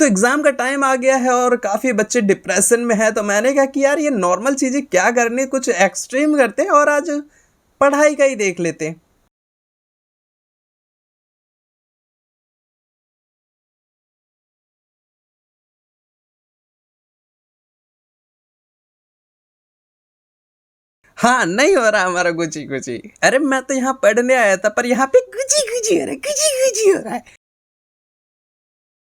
तो एग्ज़ाम का टाइम आ गया है और काफ़ी बच्चे डिप्रेशन में हैं, तो मैंने कहा कि यार ये नॉर्मल चीज़ें क्या करनी, कुछ एक्सट्रीम करते हैं और आज पढ़ाई का ही देख लेते हैं। हाँ, नहीं हो रहा हमारा गुची-गुची। अरे मैं तो यहाँ पढ़ने आया था, पर यहाँ पे गुची-गुची हो रहा है, गुची-गुची हो रहा है।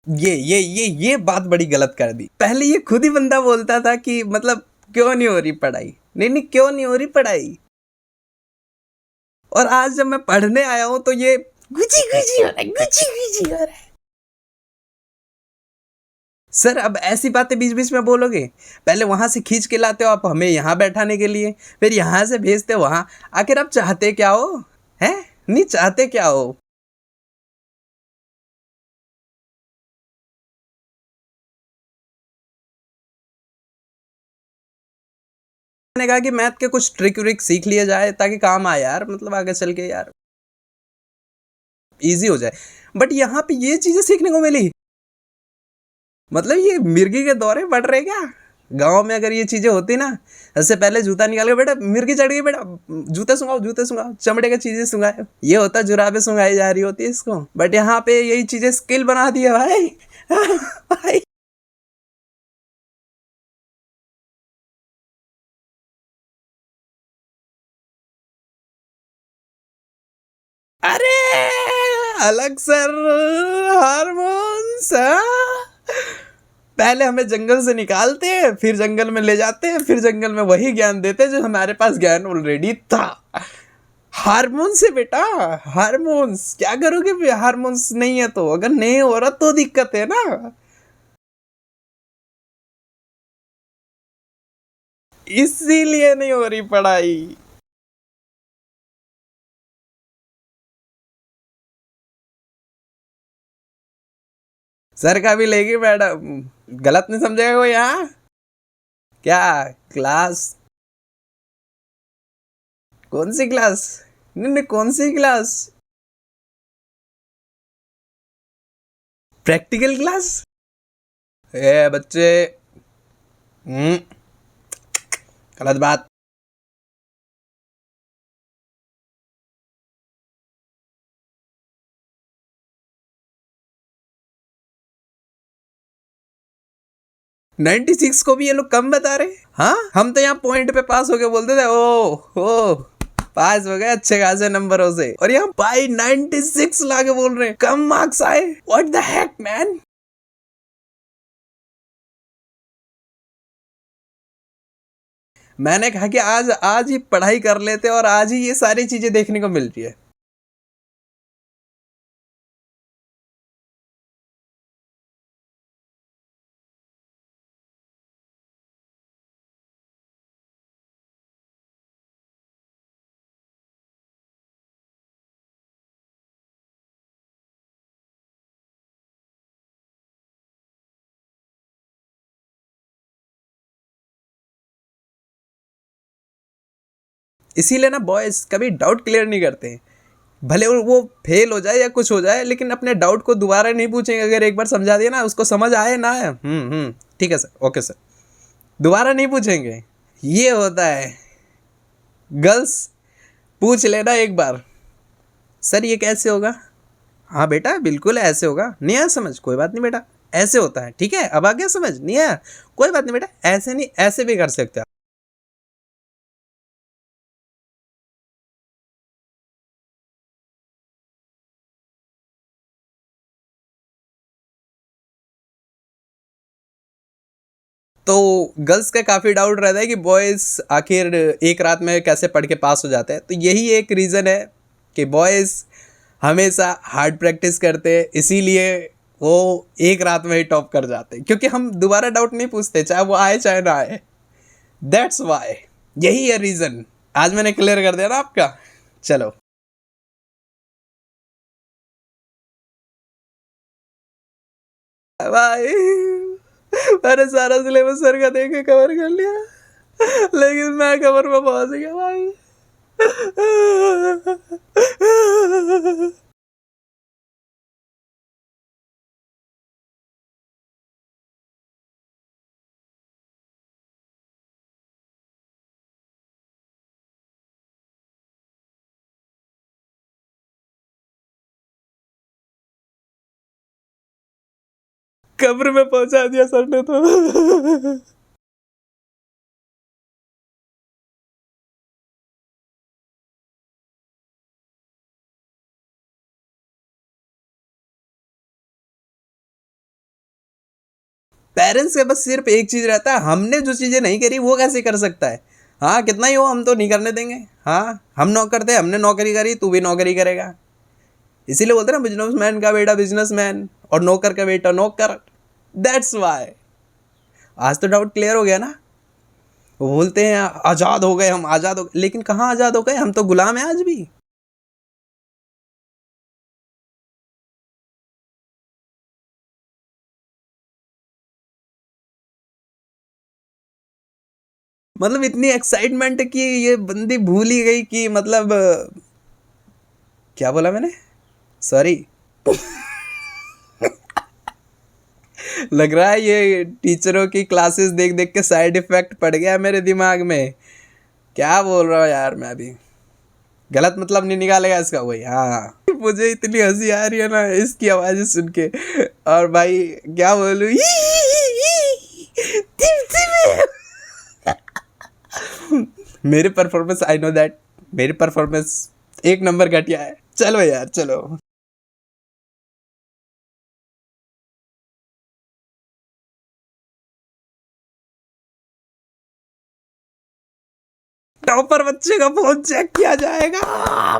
ये बात बड़ी गलत कर दी। पहले ये खुद ही बंदा बोलता था कि मतलब क्यों नहीं हो रही पढ़ाई? नहीं, क्यों नहीं हो रही पढ़ाई? और आज जब मैं पढ़ने आया हूँ तो ये गुची-गुची हो रहा है, गुची-गुची हो रहा है। सर अब ऐसी बातें बीच-बीच में बोलोगे? पहले वहाँ से खींच के लाते हो आप हमें यहाँ बैठाने के लिए, फिर यहाँ से भेजते हो वहाँ। आखिर आप चाहते क्या हो? हैं? नहीं चाहते क्या हो? मैंने कहा कि मैथ के कुछ ट्रिक व्रिक सीख लिया जाए ताकि काम आए यार, मतलब आगे चल के यार ईज़ी हो जाए। बट यहाँ पे ये चीज़ें सीखने को मिली। मतलब ये मिर्गी के दौरे पड़ रहे क्या? गाँव में अगर ये चीज़ें होती ना, सबसे पहले जूता निकाल के बेटा मिर्गी चढ़ गई बेटा, जूते सुंघाओ, चमड़े की चीज़ें सुंघाओ। ये होता जुराबें सुंघाई जा रही होती है इसको। बट यहाँ पे यही चीज़ें स्किल बना दी है भाई। भाई अरे! अलग सर हार्मोन्स पहले हमें जंगल से निकालते हैं, फिर जंगल में ले जाते हैं, फिर जंगल में वही ज्ञान देते हैं जो हमारे पास ज्ञान ऑलरेडी था। हार्मोन्स है बेटा, हार्मोन्स क्या करोगे फिर हार्मोन्स नहीं है तो? अगर नहीं हो रहा तो दिक्कत है ना। इसीलिए नहीं हो रही पढ़ाई। सर का भी लेगी मैडम, गलत नहीं समझेगा कोई यहाँ। क्या क्लास? कौन सी क्लास? नहीं नहीं कौन सी क्लास? Practical class? ए बच्चे, हम्म, गलत बात। 96 को भी ये लोग कम बता रहे। हाँ हम तो यहाँ पॉइंट पे पास हो गए बोलते थे, ओ पास हो गए अच्छे खासे नंबरों से, और यहाँ भाई 96 लाके बोल रहे हैं कम मार्क्स आए। What the heck man. मैंने कहा कि आज आज ही पढ़ाई कर लेते और आज ही ये सारी चीजें देखने को मिल रही है। इसीलिए ना बॉयज कभी डाउट क्लियर नहीं करते। भले वो फेल हो जाए या कुछ हो जाए, लेकिन अपने डाउट को दोबारा नहीं पूछेंगे। अगर एक बार समझा दिया ना, उसको समझ आए ना आए, ठीक है सर, ओके सर, दोबारा नहीं पूछेंगे। ये होता है। गर्ल्स पूछ लेना एक बार, सर ये कैसे होगा? हाँ बेटा बिल्कुल ऐसे होगा। नहीं आया समझ? कोई बात नहीं बेटा, ऐसे होता है। ठीक है अब आ गया समझ? नहीं आया? कोई बात नहीं बेटा, ऐसे नहीं ऐसे भी कर सकते हो। तो गर्ल्स का काफ़ी डाउट रहता है कि बॉयज़ आखिर एक रात में कैसे पढ़ के पास हो जाते हैं। तो यही एक रीज़न है कि बॉयज़ हमेशा हार्ड प्रैक्टिस करते हैं, इसीलिए वो एक रात में ही टॉप कर जाते हैं, क्योंकि हम दोबारा डाउट नहीं पूछते, चाहे वो आए चाहे ना आए। दैट्स वाई, यही है रीज़न। आज मैंने क्लियर कर दिया ना आपका। चलो भाई, मैंने सारा सिलेबस सर का देख के कवर कर लिया, लेकिन मैं कवर में पहुंच गया भाई। कब्र में पहुंचा दिया सर ने तो। पेरेंट्स के बस सिर्फ एक चीज रहता है, हमने जो चीजें नहीं करी वो कैसे कर सकता है। हाँ कितना ही हो, हम तो नहीं करने देंगे। हाँ हम नौकर थे, हमने नौकरी करी, तू भी नौकरी करेगा। इसीलिए बोलते ना बिजनेसमैन का बेटा बिजनेसमैन और नौकर का बेटा नौकर। That's why. आज तो डाउट क्लियर हो गया ना। वो बोलते हैं आज़ाद हो गए, हम आज़ाद हो गए, लेकिन कहाँ आज़ाद हो गए, हम तो गुलाम हैं आज भी। मतलब इतनी एक्साइटमेंट कि ये बंदी भूल ही गई कि मतलब क्या बोला मैंने, सॉरी। लग रहा है ये टीचरों की क्लासेस देख देख के साइड इफेक्ट पड़ गया मेरे दिमाग में। क्या बोल रहा हूँ यार मैं अभी, गलत मतलब नहीं निकालेगा इसका कोई। हाँ मुझे इतनी हंसी आ रही है ना इसकी आवाज़ें सुन के। और भाई क्या बोलूँ, मेरे परफॉर्मेंस, आई नो दैट मेरी परफॉर्मेंस एक नंबर घटिया है। चलो यार चलो। टॉपर बच्चे का फोन चेक किया जाएगा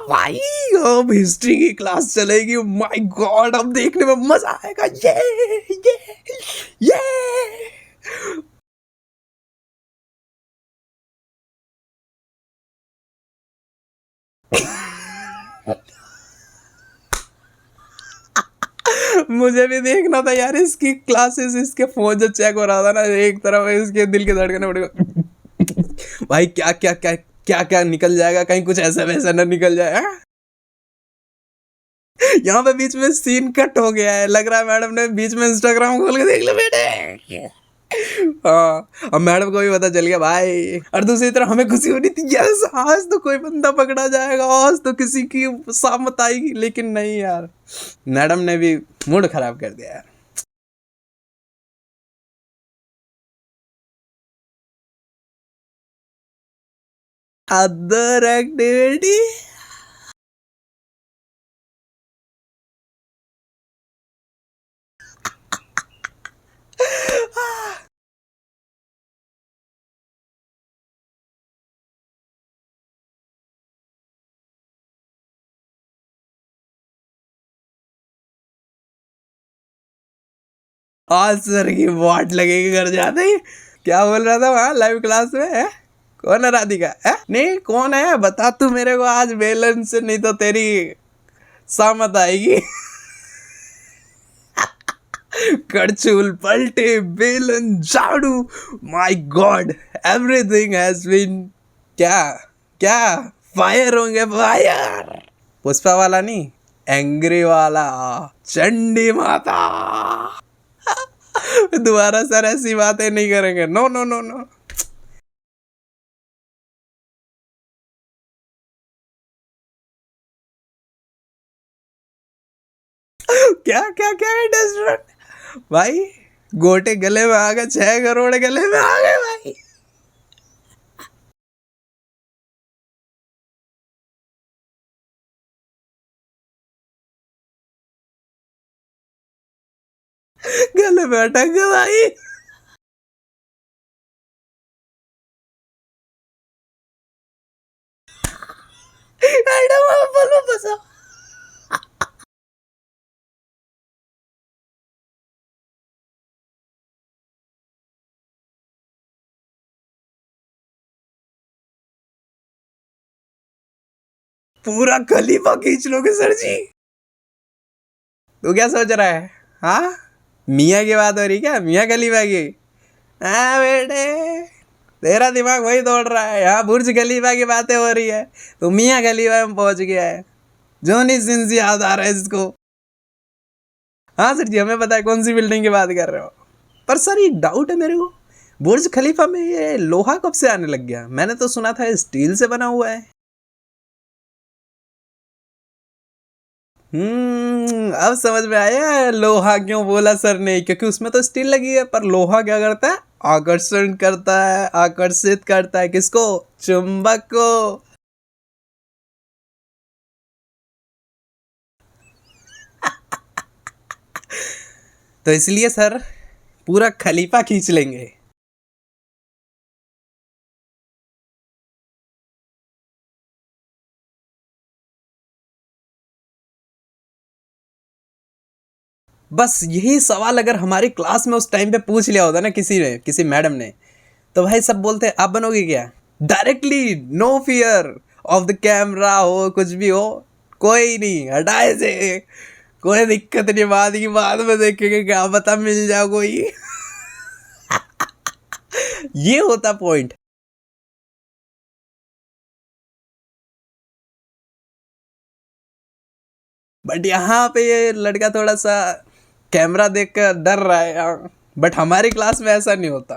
भाई। अब हिस्ट्री की क्लास चलेगी, माय गॉड अब देखने में मजा आएगा। ये मुझे भी देखना था यार इसकी क्लासेस, इसके फोन जो चेक हो रहा था ना, एक तरफ इसके दिल के धड़कने पड़ेगा भाई। क्या क्या क्या क्या क्या निकल जाएगा, कहीं कुछ ऐसा वैसा ना निकल जाए। यहाँ पे बीच में सीन कट हो गया है, लग रहा है मैडम ने बीच में इंस्टाग्राम खोल के देख लो बेटे। हाँ अब मैडम को भी पता चल गया भाई। और दूसरी तरफ हमें खुशी हो रही थी, यस आज तो कोई बंदा पकड़ा जाएगा, आज तो किसी की शामत आएगी। लेकिन नहीं यार, मैडम ने भी मूड खराब कर दिया यार। अदर एक्टिविटी, आज सर की वाट लगेगी घर जाते ही। क्या बोल रहा था वहाँ लाइव क्लास में है? कौन है राधिका है? नहीं कौन है बता तू मेरे को आज बेलन से, नहीं तो तेरी सामत आएगी। करचूल पलटे बेलन झाड़ू, my god everything has been, क्या क्या फायर होंगे फायर। पुष्पा वाला नहीं, एंग्री वाला, चंडी माता। दोबारा सर ऐसी बातें नहीं करेंगे, नो नो नो नो। क्या क्या क्या इंडस्ट्री भाई, गोटे गले में आ गए, 6 करोड़ गले में आ गए भाई। गले में अटक गए भाई। मैडम आप बोलो बसा। पूरा खलीफा खींच लोगे सर जी। तू क्या सोच रहा है? हाँ मियाँ की बात हो रही क्या, मियाँ खलीफा की? हाँ बेटे तेरा दिमाग वही दौड़ रहा है, यहाँ बुर्ज खलीफा की बातें हो रही है, तो मियाँ खलीफा में पहुंच गया है। जोनी सिंस याद आ रहा है इसको। हाँ सर जी हमें पता है कौन सी बिल्डिंग की बात कर रहे हो। पर सर एक डाउट है मेरे को, बुर्ज खलीफा में ये लोहा कब से आने लग गया? मैंने तो सुना था स्टील से बना हुआ है। अब समझ में आया लोहा क्यों बोला सर ने, क्योंकि उसमें तो स्टील लगी है, पर लोहा क्या करता है, आकर्षण करता है, आकर्षित करता है किसको, चुंबक को। तो इसलिए सर पूरा खलीफा खींच लेंगे। बस यही सवाल अगर हमारी क्लास में उस टाइम पे पूछ लिया होता ना किसी ने, किसी मैडम ने, तो भाई सब बोलते आप बनोगे क्या, directly, no fear of the camera हो कुछ भी हो, कोई नहीं हटाए से, कोई दिक्कत नहीं, बाद में देखेंगे, क्या पता मिल जाओ कोई। ये होता पॉइंट। बट यहाँ पे ये लड़का थोड़ा सा कैमरा देख कर डर रहा है, बट हमारी क्लास में ऐसा नहीं होता।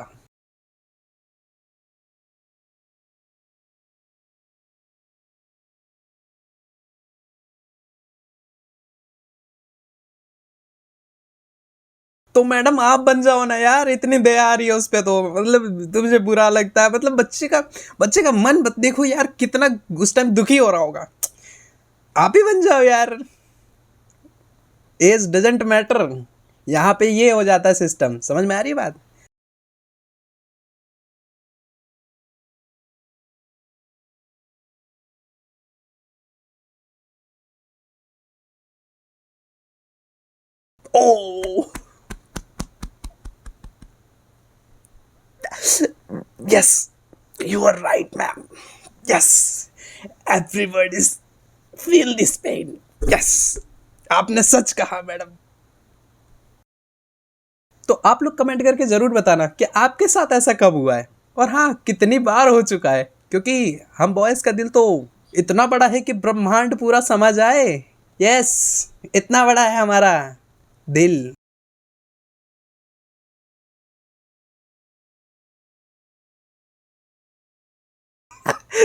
तो मैडम आप बन जाओ ना यार, इतनी दया आ रही है उस पे, तो मतलब तुझे बुरा लगता है, मतलब बच्चे का मन देखो यार कितना उस टाइम दुखी हो रहा होगा। आप ही बन जाओ यार, एज डजेंट मैटर। यहाँ पे ये हो जाता है सिस्टम, समझ में आ रही है बात। Oh yes, you are right ma'am, yes, everybody feel this pain, yes, आपने सच कहा मैडम। तो आप लोग कमेंट करके जरूर बताना कि आपके साथ ऐसा कब हुआ है, और हाँ कितनी बार हो चुका है, क्योंकि हम बॉयज का दिल तो इतना बड़ा है कि ब्रह्मांड पूरा समझ आए। यस, इतना बड़ा है हमारा दिल।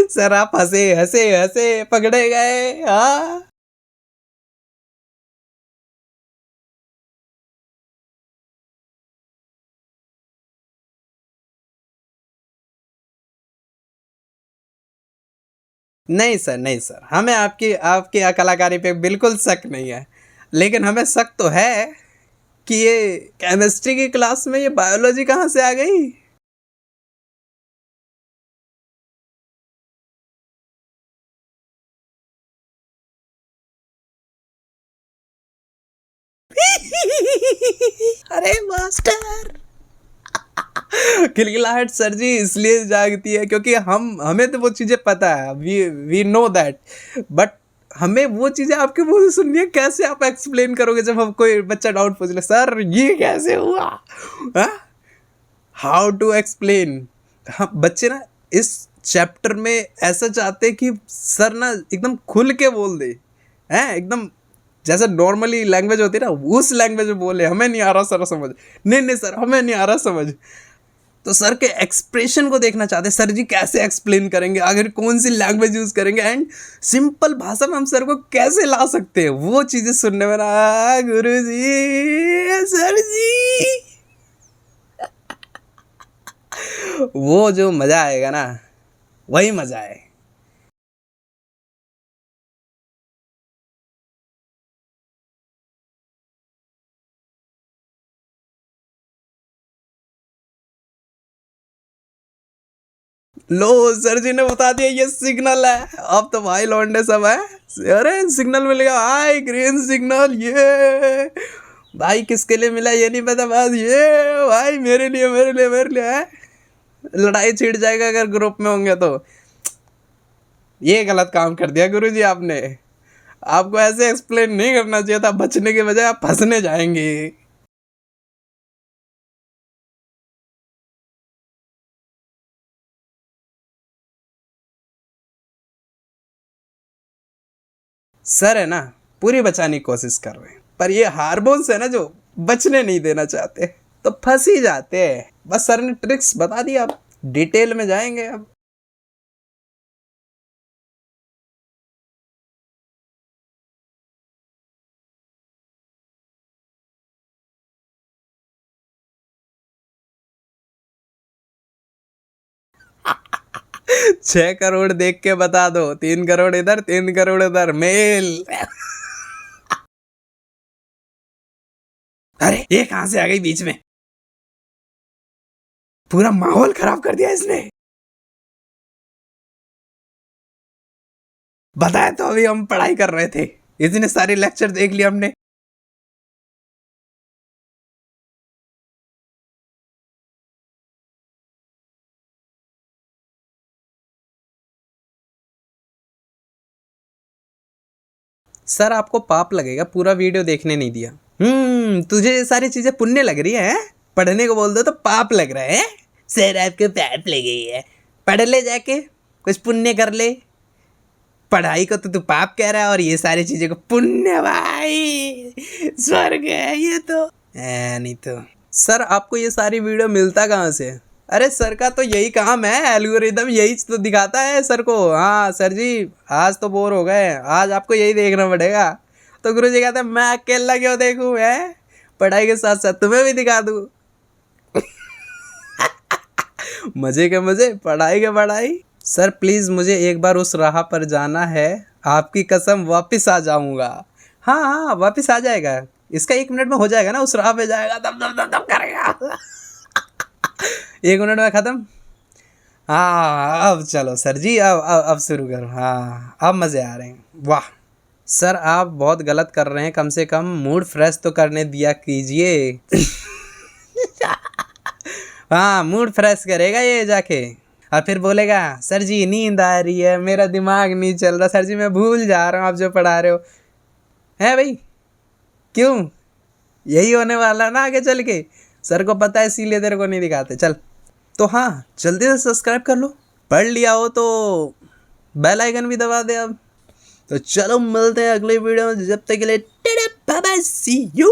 सर आप हंसे हंसे हंसे पकड़े गए, हाँ। नहीं सर, नहीं सर, हमें आपकी आपकी कलाकारी पे बिल्कुल शक नहीं है, लेकिन हमें शक तो है कि ये केमिस्ट्री की क्लास में ये बायोलॉजी कहाँ से आ गई। अरे मास्टर, खिलखिलाहट सर जी इसलिए जागती है क्योंकि हम हमें तो वो चीज़ें पता है, वी नो दैट, बट हमें वो चीज़ें आपके मुंह से सुननी है, कैसे आप एक्सप्लेन करोगे जब हम कोई बच्चा डाउट पूछ ले, सर ये कैसे हुआ, हाउ टू एक्सप्लेन। हम बच्चे ना इस चैप्टर में ऐसा चाहते हैं कि सर ना एकदम खुल के बोल दे, हैं एकदम जैसे नॉर्मली लैंग्वेज होती है ना, उस लैंग्वेज में बोले, हमें नहीं आ रहा सर समझ, नहीं नहीं सर हमें नहीं आ रहा समझ। तो सर के एक्सप्रेशन को देखना चाहते हैं, सर जी कैसे एक्सप्लेन करेंगे, आखिर कौन सी लैंग्वेज यूज करेंगे, एंड सिंपल भाषा में हम सर को कैसे ला सकते हैं, वो चीजें सुनने में ना, गुरु जी सर जी, वो जो मजा आएगा ना, वही मजा है। लो, सर जी ने बता दिया ये सिग्नल है, अब तो भाई लौंडे सब है, अरे सिग्नल मिल गया, हाई ग्रीन सिग्नल, ये भाई किसके लिए मिला ये नहीं पता, बस ये भाई मेरे लिए मेरे लिए मेरे लिए है। लड़ाई छिड़ जाएगा अगर ग्रुप में होंगे तो। ये गलत काम कर दिया गुरु जी आपने, आपको ऐसे एक्सप्लेन नहीं करना चाहिए था, बचने के बजाय आप फंसने जाएंगे। सर है ना पूरी बचाने की कोशिश कर रहे हैं, पर ये हार्मोन्स है ना जो बचने नहीं देना चाहते, तो फंस ही जाते हैं। बस सर ने ट्रिक्स बता दिया, अब डिटेल में जाएंगे अब। 6 करोड़ देख के बता दो, 3 करोड़ इधर 3 करोड़ उधर, मेल। अरे ये कहां से आ गई बीच में, पूरा माहौल खराब कर दिया इसने। बताया तो अभी हम पढ़ाई कर रहे थे, इतने सारे लेक्चर देख लिए हमने। सर आपको पाप लगेगा, पूरा वीडियो देखने नहीं दिया। तुझे ये सारी चीजें पुण्य लग रही है? पढ़ने को बोल दो तो पाप लग रहा है। सर आपको पाप लगी है, पढ़ ले जाके, कुछ पुण्य कर ले। पढ़ाई को तो तू पाप कह रहा है और ये सारी चीजें को पुण्य। भाई स्वर्ग है ये तो। नहीं तो सर आपको ये सारी वीडियो मिलता कहाँ से? अरे सर का तो यही काम है, एल्गोरिदम यही तो दिखाता है सर को। हाँ सर जी, आज तो बोर हो गए, आज आपको यही देखना पड़ेगा। तो गुरु जी कहते हैं मैं अकेला क्यों देखूं, है पढ़ाई के साथ साथ तुम्हें भी दिखा दूं। मजे के मजे, पढ़ाई के पढ़ाई। सर प्लीज़ मुझे एक बार उस राह पर जाना है, आपकी कसम वापस आ जाऊंगा। हाँ हाँ वापस आ जाएगा, इसका 1 मिनट में हो जाएगा ना, उस राह पे जाएगा तब तब तब तब करेगा। 1 मिनट में ख़त्म। हाँ अब चलो सर जी, अब शुरू करो। हाँ अब मज़े आ रहे हैं, वाह। सर आप बहुत गलत कर रहे हैं, कम से कम मूड फ्रेश तो करने दिया कीजिए। हाँ मूड फ्रेश करेगा ये जाके, और फिर बोलेगा सर जी नींद आ रही है, मेरा दिमाग नहीं चल रहा, सर जी मैं भूल जा रहा हूँ आप जो पढ़ा रहे हो। है भाई क्यों, यही होने वाला ना आगे चल के। सर को पता है इसीलिए तेरे को नहीं दिखाते। चल तो हाँ जल्दी से सब्सक्राइब कर लो, पढ़ लिया हो तो बेल आइकन भी दबा दे अब। तो चलो मिलते हैं अगले वीडियो में, जब तक के लिए tata bye bye, see you.